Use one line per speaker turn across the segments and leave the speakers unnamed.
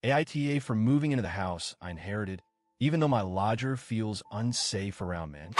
AITA for moving into the house I inherited, even though my lodger feels unsafe around men.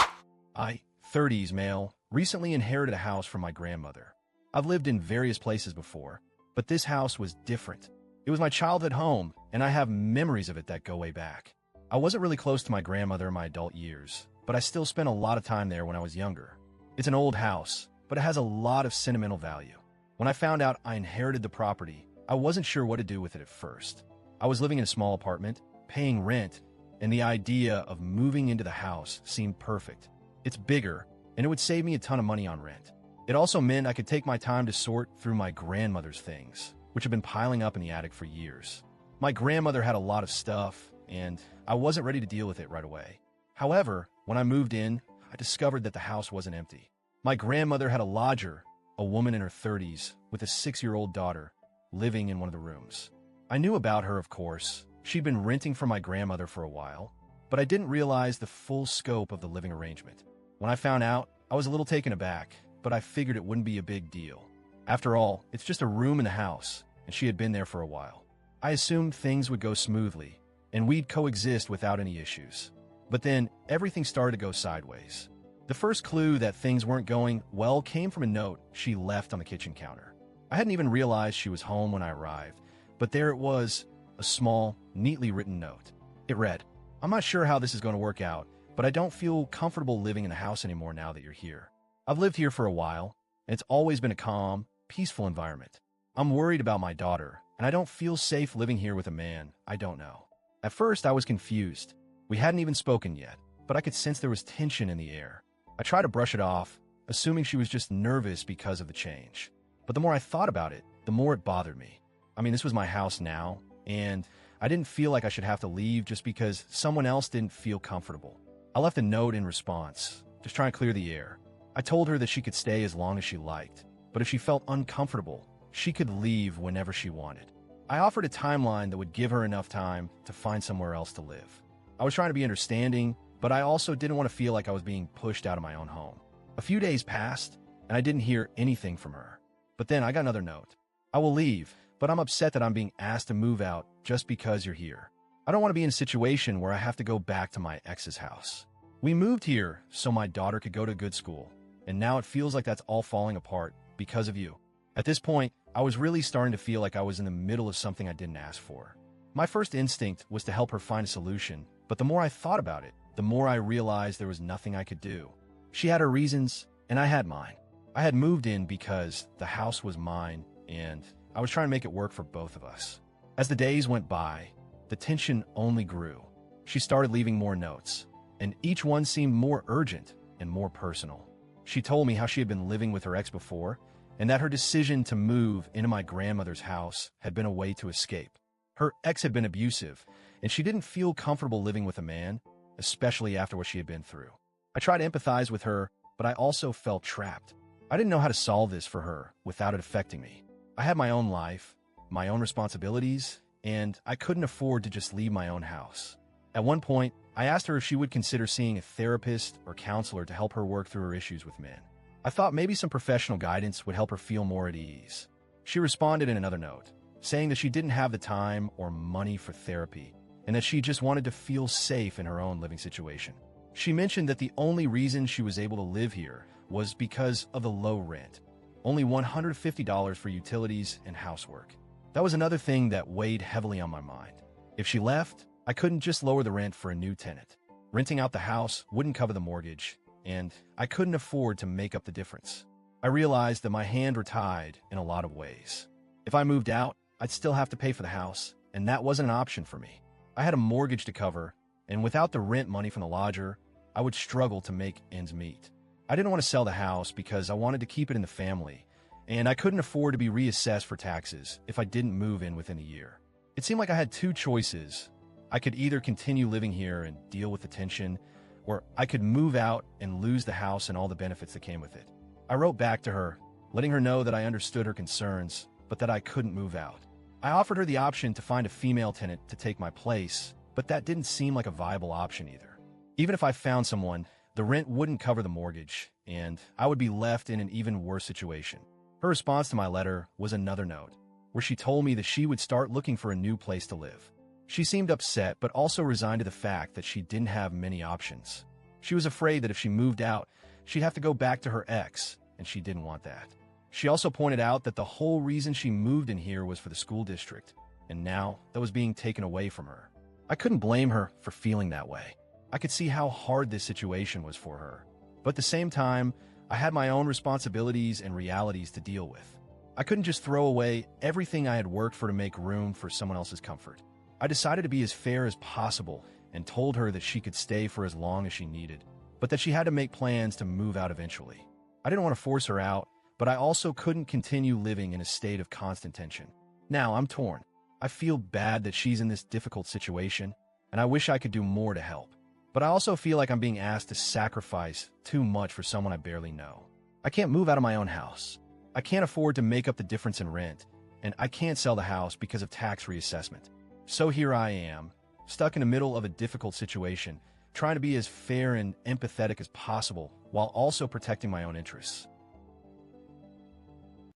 I, 30s male, recently inherited a house from my grandmother. I've lived in various places before, but this house was different. It was my childhood home, and I have memories of it that go way back. I wasn't really close to my grandmother in my adult years, but I still spent a lot of time there when I was younger. It's an old house, but it has a lot of sentimental value. When I found out I inherited the property, I wasn't sure what to do with it at first. I was living in a small apartment, paying rent, and the idea of moving into the house seemed perfect. It's bigger, and it would save me a ton of money on rent. It also meant I could take my time to sort through my grandmother's things, which have been piling up in the attic for years. My grandmother had a lot of stuff, and I wasn't ready to deal with it right away. However, when I moved in, I discovered that the house wasn't empty. My grandmother had a lodger, a woman in her 30s, with a 6-year-old daughter, living in one of the rooms. I knew about her, of course. She'd been renting from my grandmother for a while, but I didn't realize the full scope of the living arrangement. When I found out, I was a little taken aback, but I figured it wouldn't be a big deal. After all, it's just a room in the house, and she had been there for a while. I assumed things would go smoothly, and we'd coexist without any issues. But then, everything started to go sideways. The first clue that things weren't going well came from a note she left on the kitchen counter. I hadn't even realized she was home when I arrived, but there it was, a small, neatly written note. It read, "I'm not sure how this is going to work out, but I don't feel comfortable living in the house anymore now that you're here. I've lived here for a while, and it's always been a calm, peaceful environment. I'm worried about my daughter, and I don't feel safe living here with a man I don't know." At first, I was confused. We hadn't even spoken yet, but I could sense there was tension in the air. I tried to brush it off, assuming she was just nervous because of the change. But the more I thought about it, the more it bothered me. I mean, this was my house now, and I didn't feel like I should have to leave just because someone else didn't feel comfortable. I left a note in response, just trying to clear the air. I told her that she could stay as long as she liked, but if she felt uncomfortable, she could leave whenever she wanted. I offered a timeline that would give her enough time to find somewhere else to live. I was trying to be understanding, but I also didn't want to feel like I was being pushed out of my own home. A few days passed, and I didn't hear anything from her. But then I got another note. "I will leave, but I'm upset that I'm being asked to move out just because you're here. I don't want to be in a situation where I have to go back to my ex's house. We moved here so my daughter could go to a good school, and now it feels like that's all falling apart because of you." At this point, I was really starting to feel like I was in the middle of something I didn't ask for. My first instinct was to help her find a solution, but the more I thought about it, the more I realized there was nothing I could do. She had her reasons, and I had mine. I had moved in because the house was mine, and I was trying to make it work for both of us. As the days went by, the tension only grew. She started leaving more notes, and each one seemed more urgent and more personal. She told me how she had been living with her ex before, and that her decision to move into my grandmother's house had been a way to escape. Her ex had been abusive, and she didn't feel comfortable living with a man, especially after what she had been through. I tried to empathize with her, but I also felt trapped. I didn't know how to solve this for her without it affecting me. I had my own life, my own responsibilities, and I couldn't afford to just leave my own house. At one point, I asked her if she would consider seeing a therapist or counselor to help her work through her issues with men. I thought maybe some professional guidance would help her feel more at ease. She responded in another note, saying that she didn't have the time or money for therapy, and that she just wanted to feel safe in her own living situation. She mentioned that the only reason she was able to live here was because of the low rent, only $150 for utilities and housework. That was another thing that weighed heavily on my mind. If she left, I couldn't just lower the rent for a new tenant. Renting out the house wouldn't cover the mortgage, and I couldn't afford to make up the difference. I realized that my hands were tied in a lot of ways. If I moved out, I'd still have to pay for the house, and that wasn't an option for me. I had a mortgage to cover, and without the rent money from the lodger, I would struggle to make ends meet. I didn't want to sell the house because I wanted to keep it in the family, and I couldn't afford to be reassessed for taxes if I didn't move in within a year. It seemed like I had two choices. I could either continue living here and deal with the tension, or I could move out and lose the house and all the benefits that came with it. I wrote back to her, letting her know that I understood her concerns, but that I couldn't move out. I offered her the option to find a female tenant to take my place, but that didn't seem like a viable option either. Even if I found someone, the rent wouldn't cover the mortgage, and I would be left in an even worse situation. Her response to my letter was another note. where she told me that she would start looking for a new place to live. She seemed upset, but also resigned to the fact that she didn't have many options. She was afraid that if she moved out, she'd have to go back to her ex, and she didn't want that. She also pointed out that the whole reason she moved in here was for the school district, and now that was being taken away from her. I couldn't blame her for feeling that way. I could see how hard this situation was for her. But at the same time, I had my own responsibilities and realities to deal with. I couldn't just throw away everything I had worked for to make room for someone else's comfort. I decided to be as fair as possible and told her that she could stay for as long as she needed, but that she had to make plans to move out eventually. I didn't want to force her out, but I also couldn't continue living in a state of constant tension. Now I'm torn. I feel bad that she's in this difficult situation, and I wish I could do more to help. But I also feel like I'm being asked to sacrifice too much for someone I barely know. I can't move out of my own house. I can't afford to make up the difference in rent, and I can't sell the house because of tax reassessment. So here I am, stuck in the middle of a difficult situation, trying to be as fair and empathetic as possible while also protecting my own interests.